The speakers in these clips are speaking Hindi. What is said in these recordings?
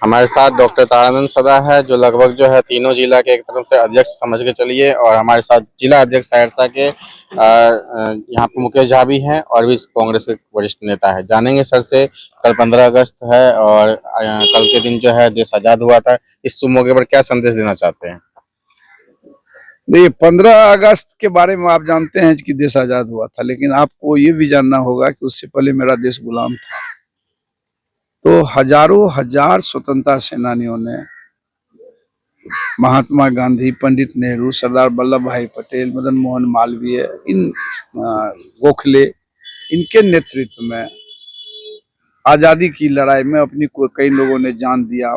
हमारे साथ डॉक्टर तारानंद सदा है, जो लगभग जो है तीनों जिला के एक तरफ से अध्यक्ष समझ के चलिए, और हमारे साथ जिला अध्यक्ष सहरसा के यहाँ पे मुकेश झा भी हैं और भी कांग्रेस के वरिष्ठ नेता है। जानेंगे सर से, कल 15 अगस्त है और कल के दिन जो है देश आजाद हुआ था, इस शुभ मौके पर क्या संदेश देना चाहते हैं? देखिए, 15 अगस्त के बारे में आप जानते हैं कि देश आजाद हुआ था, लेकिन आपको ये भी जानना होगा कि उससे पहले मेरा देश गुलाम था। तो हजारों हजार स्वतंत्रता सेनानियों ने महात्मा गांधी, पंडित नेहरू, सरदार वल्लभ भाई पटेल, मदन मोहन मालवीय, इन गोखले, इनके नेतृत्व में आजादी की लड़ाई में अपनी कई लोगों ने जान दिया।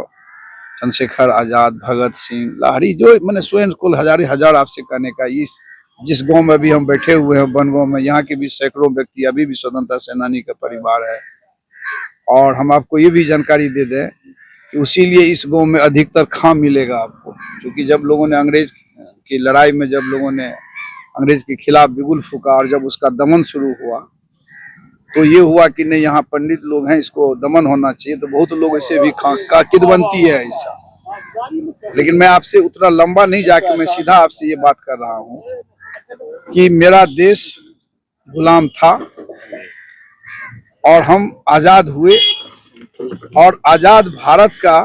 चंद्रशेखर आजाद, भगत सिंह, लाहिड़ी, जो मैंने स्वयं कुल हजार आपसे कहने का, इस जिस गांव में अभी हम बैठे हुए हैं बनगांव में, यहाँ के भी सैकड़ों व्यक्ति अभी भी स्वतंत्रता सेनानी का परिवार है। और हम आपको ये भी जानकारी दे दें कि उसीलिए इस गांव में अधिकतर खां मिलेगा आपको, क्योंकि जब लोगों ने अंग्रेज की लड़ाई में, जब लोगों ने अंग्रेज के खिलाफ बिगुल फूका और जब उसका दमन शुरू हुआ, तो ये हुआ कि नहीं, यहाँ पंडित लोग हैं, इसको दमन होना चाहिए। तो बहुत लोग ऐसे भी खां का किदवंती है ऐसा। लेकिन मैं आपसे उतना लंबा नहीं जाके मैं सीधा आपसे ये बात कर रहा हूँ कि मेरा देश गुलाम था और हम आजाद हुए, और आजाद भारत का,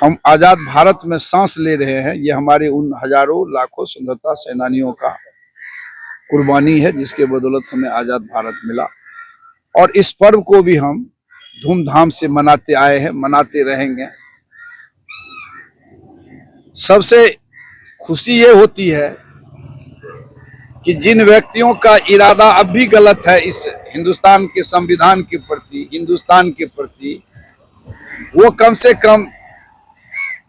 हम आजाद भारत में सांस ले रहे हैं। ये हमारे उन हजारों लाखों स्वतंत्रता सेनानियों का कुर्बानी है, जिसके बदौलत हमें आजाद भारत मिला। और इस पर्व को भी हम धूमधाम से मनाते आए हैं, मनाते रहेंगे। सबसे खुशी ये होती है कि जिन व्यक्तियों का इरादा अब भी गलत है इस हिंदुस्तान के संविधान के प्रति, हिंदुस्तान के प्रति, वो कम से कम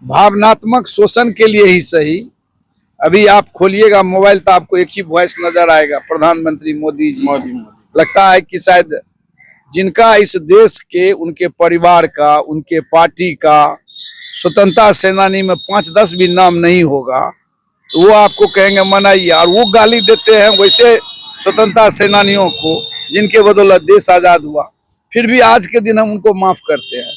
भावनात्मक शोषण के लिए ही सही। अभी आप खोलिएगा मोबाइल तो आपको एक ही वॉइस नजर आएगा, प्रधानमंत्री मोदी जी। लगता है कि शायद जिनका इस देश के, उनके परिवार का, उनके पार्टी का स्वतंत्रता सेनानी में 5-10 भी नाम नहीं होगा, तो वो आपको कहेंगे मनाइए। और वो गाली देते हैं वैसे स्वतंत्रता सेनानियों को जिनके बदौलत देश आजाद हुआ। फिर भी आज के दिन हम उनको माफ करते हैं।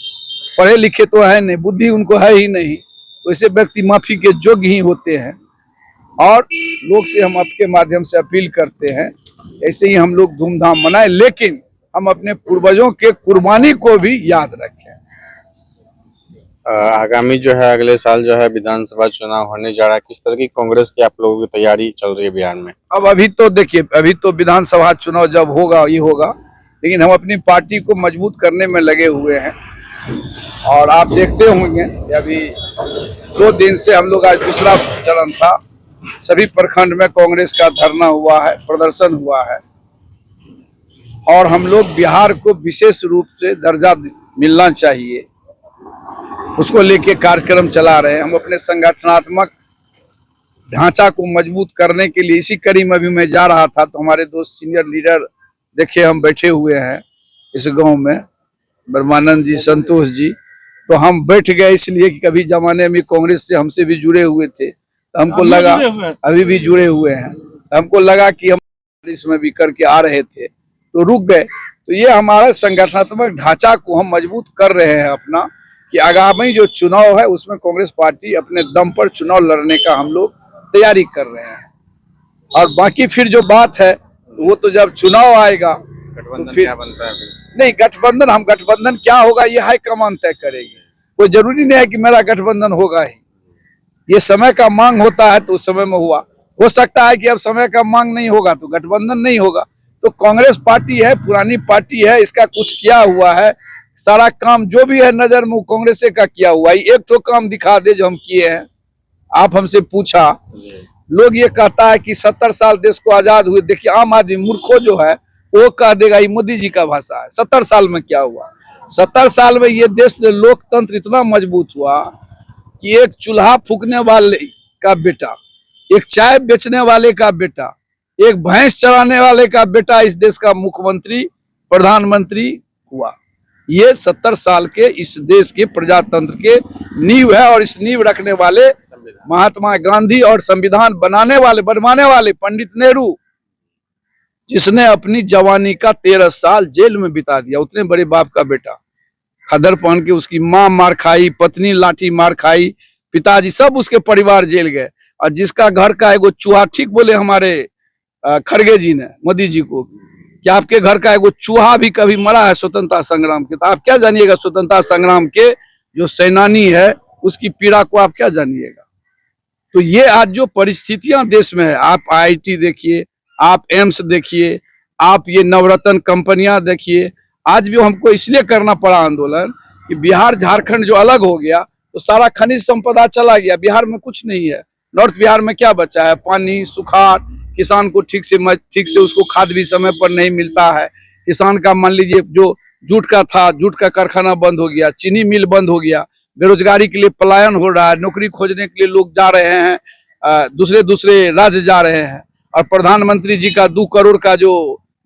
पढ़े लिखे तो है नहीं, बुद्धि उनको है ही नहीं, वैसे व्यक्ति माफी के योग्य ही होते हैं। और लोग से हम आपके माध्यम से अपील करते हैं, ऐसे ही हम लोग धूमधाम मनाएं, लेकिन हम अपने पूर्वजों के कुर्बानी को भी याद रखें। आगामी जो है अगले साल जो है विधानसभा चुनाव होने जा रहा है, किस तरह की कांग्रेस की आप लोगों की तैयारी चल रही है बिहार में? अब अभी तो देखिए, अभी तो विधानसभा चुनाव जब होगा ये होगा, लेकिन हम अपनी पार्टी को मजबूत करने में लगे हुए हैं। और आप देखते होंगे कि अभी 2 दिन से हम लोग, आज दूसरा चरण था, सभी प्रखंड में कांग्रेस का धरना हुआ है, प्रदर्शन हुआ है। और हम लोग बिहार को विशेष रूप से दर्जा मिलना चाहिए, उसको लेके कार्यक्रम चला रहे हैं। हम अपने संगठनात्मक ढांचा को मजबूत करने के लिए, इसी कड़ी में भी मैं जा रहा था, तो हमारे 2 सीनियर लीडर देखे हम बैठे हुए हैं इस गांव में, ब्रह्मानंद जी, संतोष जी। तो हम बैठ गए इसलिए कि कभी जमाने में कांग्रेस से हमसे भी जुड़े हुए थे, तो हमको लगा, अभी भी जुड़े हुए हैं, तो हमको लगा कि हम इसमें भी करके आ रहे थे, तो रुक गए। तो ये हमारा संगठनात्मक ढांचा को हम मजबूत कर रहे हैं अपना, कि आगामी जो चुनाव है उसमें कांग्रेस पार्टी अपने दम पर चुनाव लड़ने का हम लोग तैयारी कर रहे हैं। और बाकी फिर जो बात है वो तो जब चुनाव आएगा तो फिर क्या बनता है? नहीं, गठबंधन, हम गठबंधन क्या होगा ये हाईकमान तय करेगी। कोई जरूरी नहीं है कि मेरा गठबंधन होगा ही, ये समय का मांग होता है तो उस समय में हुआ। हो सकता है कि अब समय का मांग नहीं होगा तो गठबंधन नहीं होगा। तो कांग्रेस पार्टी है, पुरानी पार्टी है, इसका कुछ किया हुआ है, सारा काम जो भी है नजर में कांग्रेस का किया हुआ है। एक तो काम दिखा दे जो हम किए हैं। आप हमसे पूछा, लोग ये कहता है कि 70 साल देश को आजाद हुए। देखिए, आम आदमी मूर्खो जो है वो कह देगा ये मोदी जी का भाषा है। 70 साल में क्या हुआ? 70 साल में ये देश में लोकतंत्र इतना मजबूत हुआ कि एक चूल्हा फूकने वाले का बेटा, एक चाय बेचने वाले का बेटा, एक भैंस चराने वाले का बेटा इस देश का मुख्यमंत्री, प्रधानमंत्री हुआ। ये 70 साल के इस देश के प्रजातंत्र के नींव है। और इस नींव रखने वाले महात्मा गांधी और संविधान बनवाने वाले पंडित नेहरू, जिसने अपनी जवानी का 13 साल जेल में बिता दिया, उतने बड़े बाप का बेटा। खद्दर पहन के उसकी माँ मार खाई, पत्नी लाठी मार खाई, पिताजी सब उसके परिवार जेल गए। और जिसका घर का एगो चूहा, ठीक बोले हमारे खड़गे जी ने मोदी जी को कि आपके घर का एगो चूहा भी कभी मरा है स्वतंत्रता संग्राम के, तो आप क्या जानिएगा स्वतंत्रता संग्राम के जो सेनानी है उसकी पीड़ा को आप क्या जानिएगा। तो ये आज जो परिस्थितियां देश में है, आप IIT देखिए, आप एम्स देखिए, आप ये नवरत्न कंपनियां देखिए। आज भी हमको इसलिए करना पड़ा आंदोलन कि बिहार झारखंड जो अलग हो गया तो सारा खनिज संपदा चला गया, बिहार में कुछ नहीं है। नॉर्थ बिहार में क्या बचा है? पानी, सुखाड़, किसान को ठीक से उसको खाद भी समय पर नहीं मिलता है। किसान का मान लीजिए जो जूट का था, जूट का कारखाना बंद हो गया, चीनी मिल बंद हो गया, बेरोजगारी के लिए पलायन हो रहा है, नौकरी खोजने के लिए लोग जा रहे हैं, दूसरे राज्य जा रहे हैं। और प्रधानमंत्री जी का 2 करोड़ का जो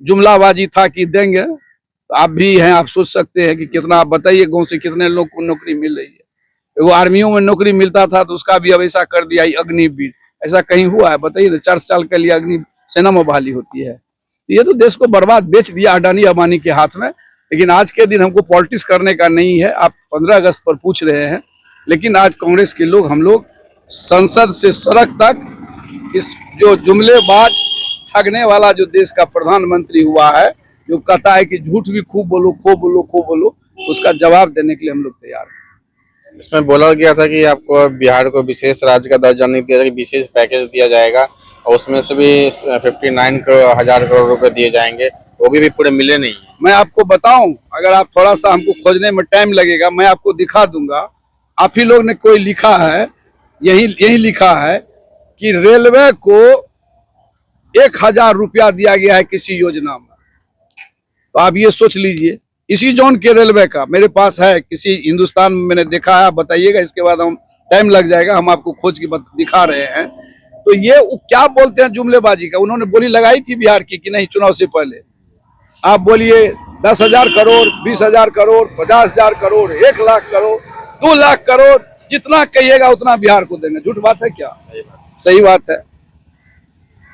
जुमलाबाजी था कि देंगे, तो आप भी हैं, आप सोच सकते हैं कि कितना, आप बताइए गाँव से कितने लोग को नौकरी मिल रही है। वो आर्मियों में नौकरी मिलता था तो उसका भी अब ऐसा कर दिया अग्निवीर, ऐसा कहीं हुआ है? बताइए। 4 साल के लिए अग्नि सेना में बहाली होती है। ये तो देश को बर्बाद बेच दिया अडानी अंबानी के हाथ में। लेकिन आज के दिन हमको पॉलिटिक्स करने का नहीं है। आप 15 अगस्त पर पूछ रहे हैं, लेकिन आज कांग्रेस के लोग, हम लोग संसद से सड़क तक इस जो जुमलेबाज ठगने वाला जो देश का प्रधानमंत्री हुआ है, जो कहता है कि झूठ भी खूब बोलो, खूब बोलो, खूब बोलो, उसका जवाब देने के लिए हम लोग तैयार हैं। इसमें बोला गया था कि आपको बिहार को विशेष राज्य का दर्जा नहीं दिया जाएगा, विशेष पैकेज दिया जाएगा और उसमें से भी 59,000 करोड़ रुपए दिए जाएंगे, वो भी पूरे मिले नहीं। मैं आपको बताऊं, अगर आप थोड़ा सा हमको खोजने में टाइम लगेगा, मैं आपको दिखा दूंगा। आप ही लोग ने कोई लिखा है, यही लिखा है कि रेलवे को 1,000 रुपया दिया गया है किसी योजना में। तो आप ये सोच लीजिए, इसी जोन के रेलवे का मेरे पास है, किसी हिंदुस्तान में मैंने देखा है, बताइएगा। इसके बाद हम टाइम लग जाएगा, हम आपको खोज के दिखा रहे हैं। तो ये क्या बोलते हैं जुमलेबाजी का। उन्होंने बोली लगाई थी बिहार की कि नहीं चुनाव से पहले, आप बोलिए 10,000 करोड़, 20,000 करोड़, 50,000 करोड़, 1 लाख करोड़, 2 लाख करोड़, जितना कहिएगा उतना बिहार को देंगे। झूठ बात है क्या? सही बात है।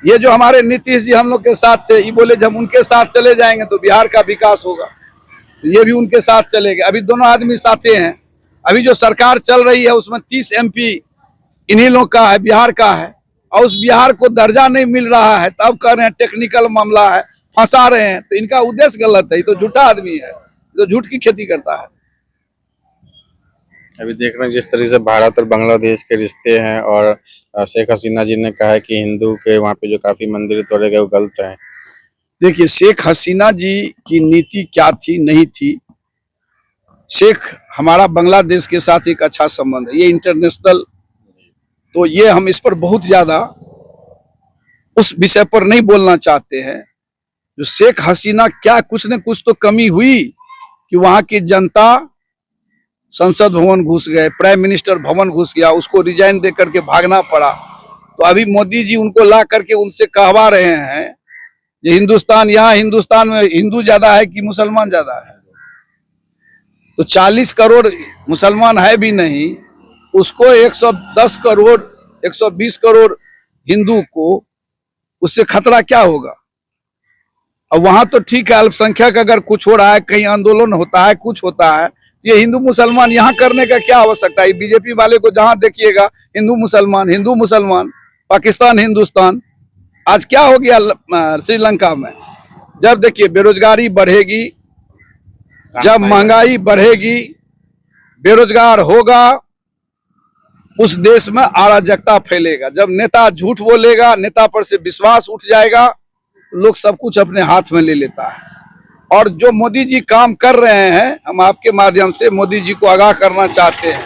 ये जो हमारे नीतीश जी हम लोग के साथ थे, ये बोले जब उनके साथ चले जाएंगे तो बिहार का विकास होगा, ये भी उनके साथ चलेगा। अभी दोनों आदमी साथे हैं। अभी जो सरकार चल रही है उसमें 30 MP इन्हीं लोग का है, बिहार का है, और उस बिहार को दर्जा नहीं मिल रहा है, तब कह रहे हैं टेक्निकल मामला है, फंसा रहे हैं। तो इनका उद्देश्य गलत है, ये तो झूठा आदमी है, जो झूठ की खेती करता है। अभी देख रहे हैं जिस तरीके से भारत और बांग्लादेश के रिश्ते हैं, और शेख हसीना जी ने कहा है कि हिंदू के वहाँ पे जो काफी मंदिर तोड़े गए वो गलत है। देखिए, शेख हसीना जी की नीति क्या थी, नहीं थी। शेख हमारा बांग्लादेश के साथ एक अच्छा संबंध है, ये इंटरनेशनल, तो ये हम इस पर बहुत ज्यादा उस विषय पर नहीं बोलना चाहते हैं। जो शेख हसीना क्या कुछ न कुछ तो कमी हुई कि वहां की जनता संसद भवन घुस गए, प्राइम मिनिस्टर भवन घुस गया, उसको रिजाइन दे करके भागना पड़ा। तो अभी मोदी जी उनको ला करके उनसे कहवा रहे हैं ये हिंदुस्तान, यहाँ हिंदुस्तान में हिंदू ज्यादा है कि मुसलमान ज्यादा है? तो 40 करोड़ मुसलमान है भी नहीं, उसको 110 करोड़ 120 करोड़ हिंदू को, उससे खतरा क्या होगा? अब वहां तो ठीक है, अल्पसंख्यक अगर कुछ हो रहा है, कहीं आंदोलन होता है, कुछ होता है, ये हिंदू मुसलमान यहाँ करने का क्या आवश्यकता है? बीजेपी वाले को जहां देखिएगा हिंदू मुसलमान, पाकिस्तान हिंदुस्तान। आज क्या हो गया श्रीलंका में? जब देखिए बेरोजगारी बढ़ेगी, जब महंगाई बढ़ेगी, बेरोजगार होगा, उस देश में अराजकता फैलेगा। जब नेता झूठ बोलेगा, नेता पर से विश्वास उठ जाएगा, तो लोग सब कुछ अपने हाथ में ले लेता है। और जो मोदी जी काम कर रहे हैं, हम आपके माध्यम से मोदी जी को आगाह करना चाहते हैं।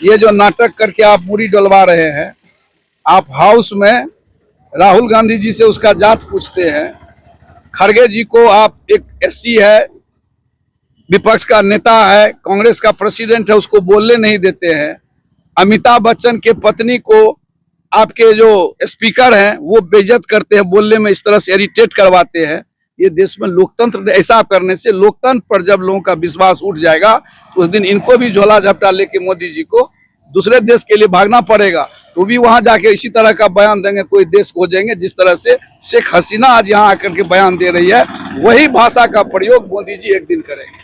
ये जो नाटक करके आप मूड़ी डलवा रहे हैं, आप हाउस में राहुल गांधी जी से उसका जात पूछते हैं, खड़गे जी को आप एक SC है, विपक्ष का नेता है, कांग्रेस का प्रेसिडेंट है, उसको बोलने नहीं देते हैं। अमिताभ बच्चन के पत्नी को आपके जो स्पीकर हैं वो बेइज्जत करते हैं, बोलने में इस तरह से इरिटेट करवाते हैं। ये देश में लोकतंत्र, ऐसा करने से लोकतंत्र पर जब लोगों का विश्वास उठ जाएगा, तो उस दिन इनको भी झोला झपटा लेके मोदी जी को दूसरे देश के लिए भागना पड़ेगा। तो भी वहां जाके इसी तरह का बयान देंगे, कोई देश खोजेंगे। जिस तरह से शेख हसीना आज यहाँ आकर के बयान दे रही है, वही भाषा का प्रयोग मोदी जी एक दिन करेंगे।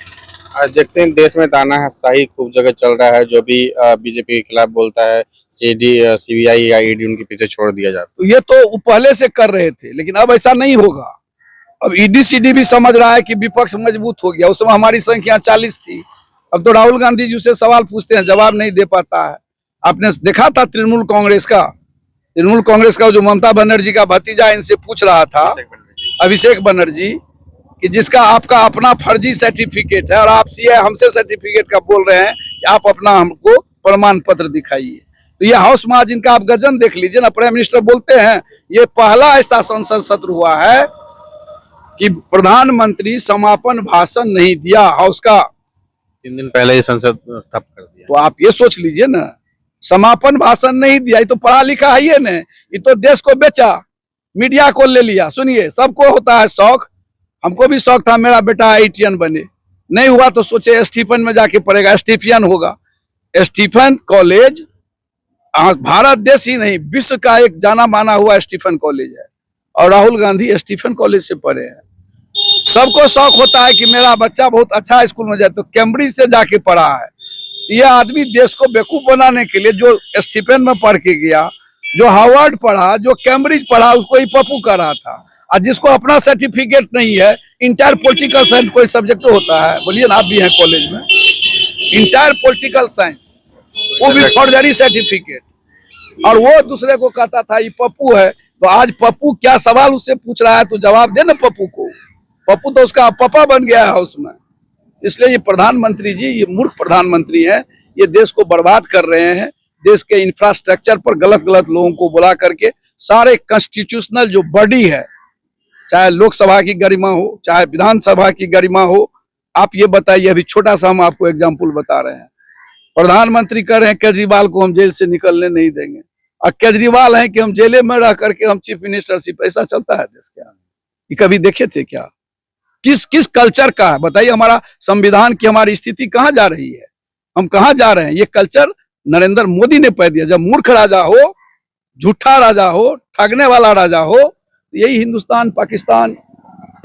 आज देखते हैं देश में तानाशाही खूब जगह चल रहा है। जो भी बीजेपी के खिलाफ बोलता है सीबीआई या ईडी उनके पीछे छोड़ दिया जाता तो ये तो वो पहले से कर रहे थे, लेकिन अब ऐसा नहीं होगा। अब ईडी सीडी भी समझ रहा है कि विपक्ष मजबूत हो गया। उस समय हमारी संख्या 40 थी। अब तो राहुल गांधी जी से सवाल पूछते हैं, जवाब नहीं दे पाता है। आपने देखा था तृणमूल कांग्रेस का जो ममता बनर्जी का भतीजा इनसे पूछ रहा था, है। अभिषेक बनर्जी, कि जिसका आपका अपना फर्जी सर्टिफिकेट है और आप सीए हमसे सर्टिफिकेट का बोल रहे हैं कि आप अपना हमको प्रमाण पत्र दिखाइए। तो ये हाउस में आज इनका आप गजन देख लीजिए ना। प्राइम मिनिस्टर बोलते हैं ये पहला ऐसा संसद सत्र हुआ है कि प्रधानमंत्री समापन भाषण नहीं दिया हाउस का। 3 दिन पहले ही संसद स्थप कर दिया। तो आप ये सोच लीजिए ना, समापन भाषण नहीं दिया। ये तो पढ़ा लिखा है ये ने, ये तो देश को बेचा, मीडिया को ले लिया। सुनिए, सबको होता है शौक, हमको भी शौक था मेरा बेटा आईटीएन बने, नहीं हुआ तो सोचे स्टीफन में जाके पढ़ेगा, स्टीफियन होगा। स्टीफन कॉलेज भारत देश ही नहीं विश्व का एक जाना माना हुआ स्टीफन कॉलेज है, और राहुल गांधी स्टीफन कॉलेज से पढ़े हैं। सबको शौक होता है कि मेरा बच्चा बहुत अच्छा स्कूल में जाए, तो कैम्ब्रिज से जाके पढ़ा है। तो यह आदमी देश को बेवकूफ बनाने के लिए, जो स्टीफन में पढ़ के गया, जो हार्वर्ड पढ़ा, जो कैम्ब्रिज पढ़ा, उसको ही पप्पू कर रहा था। और जिसको अपना सर्टिफिकेट नहीं है, इंटायर पॉलिटिकल साइंस कोई सब्जेक्ट होता है, बोलिए ना, आप भी हैं कॉलेज में, इंटायर पॉलिटिकल साइंस, वो भी फॉर्जरी सर्टिफिकेट, और वो दूसरे को कहता था ये पप्पू है। तो आज पप्पू क्या सवाल उससे पूछ रहा है, तो जवाब दे ना पप्पू को। पप्पू तो उसका पापा बन गया है उसमें। इसलिए ये प्रधानमंत्री जी, ये मूर्ख प्रधानमंत्री हैं, ये देश को बर्बाद कर रहे हैं। देश के इंफ्रास्ट्रक्चर पर गलत गलत लोगों को बुला करके सारे कॉन्स्टिट्यूशनल जो बॉडी है, चाहे लोकसभा की गरिमा हो, चाहे विधानसभा की गरिमा हो, आप ये बताइए। अभी छोटा सा हम आपको एग्जाम्पल बता रहे हैं। प्रधानमंत्री कह रहे हैं केजरीवाल को हम जेल से निकलने नहीं देंगे, और केजरीवाल है कि हम जेले में रह करके हम चीफ मिनिस्टरशिप। ऐसा चलता है देश के आगे? ये कभी देखे थे क्या? किस किस कल्चर का है बताइए? हमारा संविधान की हमारी स्थिति कहाँ जा रही है, हम कहाँ जा रहे हैं? ये कल्चर नरेंद्र मोदी ने पैदा दिया। जब मूर्ख राजा हो, झूठा राजा हो, ठगने वाला राजा हो, तो यही हिंदुस्तान, पाकिस्तान,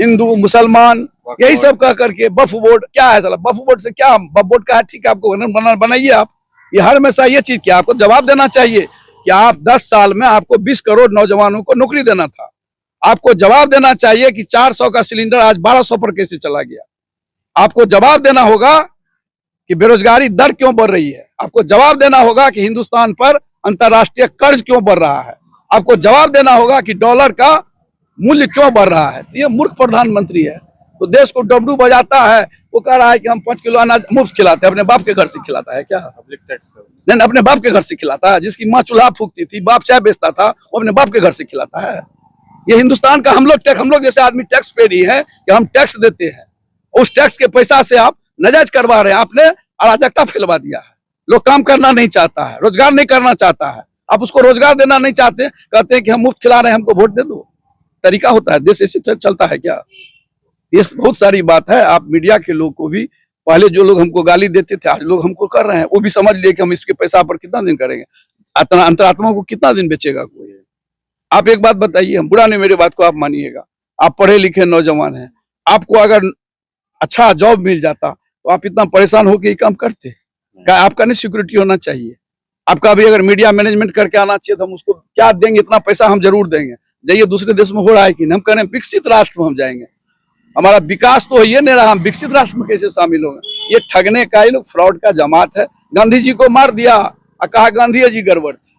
हिंदू, मुसलमान, यही सब कह करके वक्फ बोर्ड क्या है? साला वक्फ बोर्ड से क्या, वक्फ बोर्ड का है ठीक है, आपको बनाइए आप। ये हर हमेशा ये चीज क्या, आपको जवाब देना चाहिए कि आप 10 साल में आपको 20 करोड़ नौजवानों को नौकरी देना था। आपको जवाब देना चाहिए कि 400 का सिलेंडर आज 1200 पर कैसे चला गया। आपको जवाब देना होगा कि बेरोजगारी दर क्यों बढ़ रही है। आपको जवाब देना होगा कि हिंदुस्तान पर अंतर्राष्ट्रीय कर्ज क्यों बढ़ रहा है। आपको जवाब देना होगा कि डॉलर का मूल्य क्यों बढ़ रहा है। तो ये मूर्ख प्रधानमंत्री है, तो देश को डमरू बजाता है। वो कह रहा है कि हम 5 किलो अनाज मुफ्त खिलाते हैं। अपने बाप के घर से खिलाता है क्या? पब्लिक टैक्स नहीं, अपने बाप के घर से खिलाता है। जिसकी माँ चूल्हा फूकती थी, बाप चाय बेचता था, वो अपने बाप के घर से खिलाता है। ये हिंदुस्तान का हम लोग जैसे आदमी टैक्स पे रही है कि हम टैक्स देते हैं, उस टैक्स के पैसा से आप नजायज करवा रहे हैं। आपने अराजकता फैलवा दिया है। लोग काम करना नहीं चाहता है, रोजगार नहीं करना चाहता है, आप उसको रोजगार देना नहीं चाहते, कहते हैं कि हम मुफ्त खिला रहे हैं, हमको वोट दे दो। तरीका होता है? देश ऐसे चलता है क्या? ये बहुत सारी बात है। आप मीडिया के लोग को भी, पहले जो लोग हमको गाली देते थे, आज लोग हमको कर रहे हैं, वो भी समझ लिए कि हम इसके पैसा पर कितना दिन करेंगे, अंतरात्मा को कितना दिन बेचेगा कोई। आप एक बात बताइए, हम बुरा नहीं, मेरे बात को आप मानिएगा, आप पढ़े लिखे नौजवान हैं, आपको अगर अच्छा जॉब मिल जाता तो आप इतना परेशान होकर ये काम करते? क्या आपका नहीं सिक्योरिटी होना चाहिए? आपका भी अगर मीडिया मैनेजमेंट करके आना चाहिए, तो हम उसको क्या देंगे, इतना पैसा हम जरूर देंगे। जाइए दूसरे देश में हो रहा है कि नहीं, हम कह रहे हैं विकसित राष्ट्र में हम जाएंगे। हमारा विकास तो ये नहीं रहा, हम विकसित राष्ट्र में कैसे शामिल होंगे? ये ठगने का, ये लोग फ्रॉड का जमात है। गांधी जी को मार दिया और कहा गांधी जी गड़बड़ थी।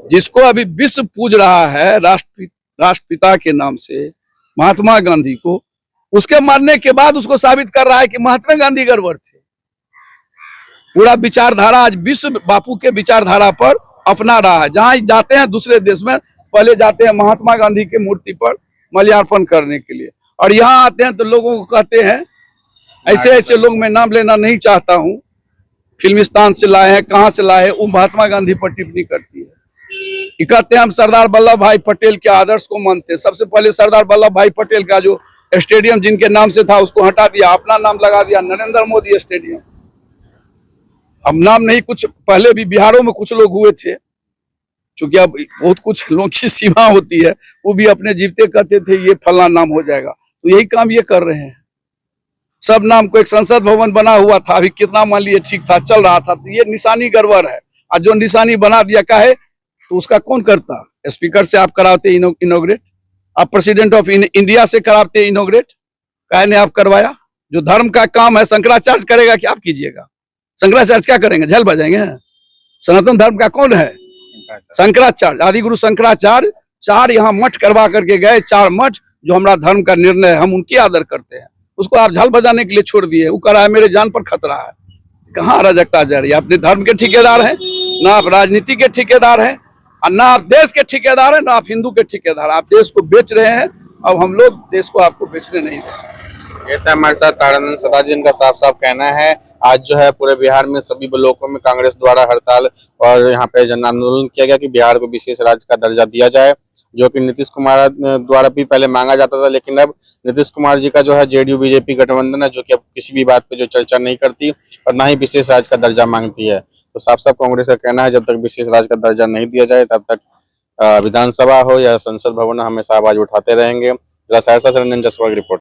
जिसको अभी विश्व पूज रहा है राष्ट्रपिता के नाम से, महात्मा गांधी को, उसके मरने के बाद उसको साबित कर रहा है कि महात्मा गांधी गड़बड़ थे। पूरा विचारधारा आज विश्व बापू के विचारधारा पर अपना रहा है। जहां जाते हैं दूसरे देश में, पहले जाते हैं महात्मा गांधी के मूर्ति पर माल्यार्पण करने के लिए, और यहाँ आते हैं तो लोगों को कहते हैं, ऐसे ऐसे लोग, मैं नाम लेना नहीं चाहता हूँ, फिल्मिस्तान से लाए हैं, कहाँ से लाए हैं, वो महात्मा गांधी पर टिप्पणी करती है। ये कहते हैं हम सरदार वल्लभ भाई पटेल के आदर्श को मानते हैं। सबसे पहले सरदार वल्लभ भाई पटेल का जो स्टेडियम जिनके नाम से था उसको हटा दिया, अपना नाम लगा दिया नरेंद्र मोदी स्टेडियम। अब नाम नहीं, कुछ पहले भी बिहारों में कुछ लोग हुए थे, चूंकि अब बहुत कुछ लोगों की सीमा होती है, वो भी अपने जीवते कहते थे ये फला नाम हो जाएगा। तो यही काम ये कर रहे हैं। सब नाम को एक संसद भवन बना हुआ था, अभी कितना मान लिए ठीक था, चल रहा था, तो ये निशानी गड़बड़ है। और जो निशानी बना दिया का है तो उसका कौन करता? स्पीकर से आप कराते इनोग्रेट, आप प्रेसिडेंट ऑफ इंडिया से कराते इनोग्रेट, काहे ने आप करवाया? जो धर्म का काम है शंकराचार्य करेगा कि आप कीजिएगा? शंकराचार्य क्या करेंगे? झल बजाएंगे? सनातन धर्म का कौन है? शंकराचार्य, आदि गुरु शंकराचार्य 4 यहाँ मठ करवा करके गए, 4 मठ जो हमारा धर्म का निर्णय है, हम उनकी आदर करते हैं। उसको आप झाल बजाने के लिए छोड़ दिए, वो कह रहा है मेरे जान पर खतरा है। कहाँ अराजकता जा रही है? अपने धर्म के ठेकेदार हैं, ना आप राजनीति के ठेकेदार हैं, और ना आप देश के ठेकेदार हैं, ना आप हिंदू के ठेकेदार। आप देश को बेच रहे हैं, अब हम लोग देश को आपको बेचने नहीं देंगे। ये था हमारे साथ तारानंद सदा जी, इनका साफ साफ कहना है आज जो है पूरे बिहार में सभी ब्लॉकों में कांग्रेस द्वारा हड़ताल और यहाँ पे जन आंदोलन किया गया कि बिहार को विशेष राज्य का दर्जा दिया जाए, जो कि नीतीश कुमार द्वारा भी पहले मांगा जाता था, लेकिन अब नीतीश कुमार जी का जो है जेडीयू बीजेपी गठबंधन है, जो कि अब किसी भी बात पे जो चर्चा नहीं करती और ना ही विशेष राज्य का दर्जा मांगती है। तो साफ साफ कांग्रेस का कहना है जब तक विशेष राज्य का दर्जा नहीं दिया जाए तब तक विधानसभा हो या संसद भवन हमेशा आवाज उठाते रहेंगे। जिला सहरसा से रंजन जसवा की रिपोर्ट।